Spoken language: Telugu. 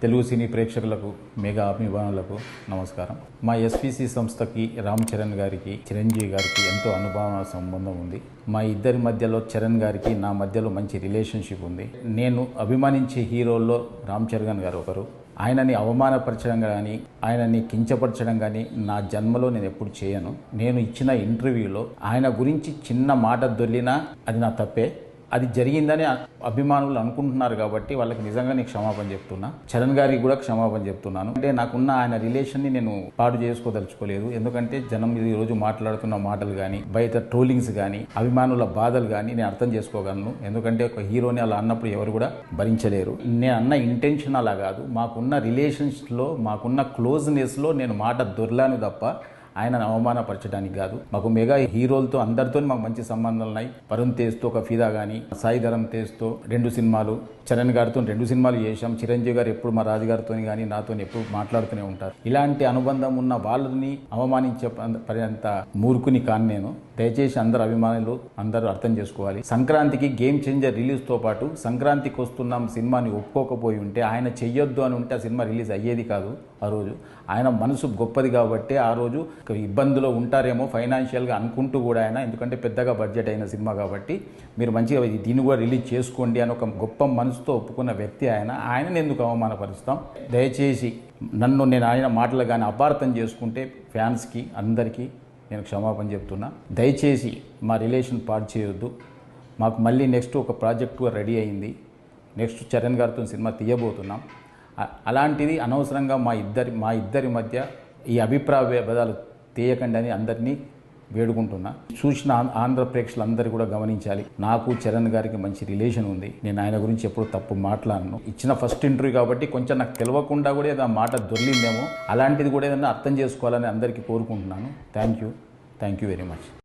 తెలుగు సినీ ప్రేక్షకులకు మెగా అభిమానులకు నమస్కారం. మా ఎస్పీసీ సంస్థకి రామ్ చరణ్ గారికి, చిరంజీవి గారికి ఎంతో అనుభవ సంబంధం ఉంది. మా ఇద్దరి మధ్యలో చరణ్ గారికి నా మధ్యలో మంచి రిలేషన్షిప్ ఉంది. నేను అభిమానించే హీరోల్లో రామ్ చరణ్ గారు ఒకరు. ఆయనని అవమానపరచడం కానీ, ఆయనని కించపరచడం కానీ నా జన్మలో నేను ఎప్పుడు చేయను. నేను ఇచ్చిన ఇంటర్వ్యూలో ఆయన గురించి చిన్న మాట దొర్లినా అది నా తప్పే. అది జరిగిందని అభిమానులు అనుకుంటున్నారు కాబట్టి వాళ్ళకి నిజంగా నేను క్షమాపణ చెప్తున్నా. చరణ్ గారికి కూడా క్షమాపణ చెప్తున్నాను. అంటే నాకున్న ఆయన రిలేషన్ని నేను పాడు చేసుకోదలుచుకోలేదు. ఎందుకంటే జనం ఈరోజు మాట్లాడుతున్న మాటలు కానీ, బయట ట్రోలింగ్స్ కానీ, అభిమానుల బాధలు కానీ నేను అర్థం చేసుకోగలను. ఎందుకంటే ఒక హీరోని అలా అన్నప్పుడు ఎవరు కూడా భరించలేరు. నేను అన్న ఇంటెన్షన్ అలా కాదు. మాకున్న రిలేషన్స్లో, మాకున్న క్లోజ్నెస్లో నేను మాట దొర్లాను తప్ప ఆయనను అవమానపరచడానికి కాదు. మాకు మెగా హీరోలతో అందరితో మాకు మంచి సంబంధాలు ఉన్నాయి. వరుణ్ తేజ్తో ఒక ఫిదా కానీ, సాయి ధరమ్ తేజ్తో 2 సినిమాలు, చరణ్ గారితో 2 సినిమాలు చేశాం. చిరంజీవి గారు ఎప్పుడు మా రాజుగారితో కానీ నాతో ఎప్పుడు మాట్లాడుతూనే ఉంటారు. ఇలాంటి అనుబంధం ఉన్న వాళ్ళని అవమానించే పర్యంత మూర్ఖుని కాను నేను. దయచేసి అందరు అభిమానులు అందరూ అర్థం చేసుకోవాలి. సంక్రాంతికి గేమ్ చేంజర్ రిలీజ్తో పాటు సంక్రాంతికి వస్తున్నాం సినిమాని ఒప్పుకోకపోయి ఉంటే, ఆయన చెయ్యొద్దు అని ఉంటే ఆ సినిమా రిలీజ్ అయ్యేది కాదు. ఆ రోజు ఆయన మనసు గొప్పది కాబట్టి ఆ రోజు ఇబ్బందులో ఉంటారేమో ఫైనాన్షియల్గా అనుకుంటూ కూడా ఆయన, ఎందుకంటే పెద్దగా బడ్జెట్ అయిన సినిమా కాబట్టి మీరు మంచిగా దీన్ని కూడా రిలీజ్ చేసుకోండి అని ఒక గొప్ప మనసుతో ఒప్పుకున్న వ్యక్తి ఆయన. ఆయనను ఎందుకు అవమానపరుస్తాం? దయచేసి నేను ఆయన మాటలు కానీ అపార్థం చేసుకుంటే ఫ్యాన్స్కి అందరికీ నేను క్షమాపణ చెప్తున్నా. దయచేసి మా రిలేషన్ పాడు చేయొద్దు. మాకు మళ్ళీ నెక్స్ట్ ఒక ప్రాజెక్టు రెడీ అయింది. నెక్స్ట్ చరణ్ గారితో సినిమా తీయబోతున్నాం. అలాంటిది అనవసరంగా మా ఇద్దరి మధ్య ఈ అభిప్రాయ భేదాలు తీయకండి అని అందరినీ వేడుకుంటున్నా. చూసిన ఆంధ్ర ప్రేక్షకులందరూ కూడా గమనించాలి, నాకు చరణ్ గారికి మంచి రిలేషన్ ఉంది. నేను ఆయన గురించి ఎప్పుడు తప్పు మాట్లాడను. ఇచ్చిన ఫస్ట్ ఇంటర్వ్యూ కాబట్టి కొంచెం నాకు తెలియకుండా కూడా ఏదైనా మాట దొర్లిందేమో, అలాంటిది కూడా ఏదైనా అర్థం చేసుకోవాలని అందరికీ కోరుకుంటున్నాను. Thank you very much.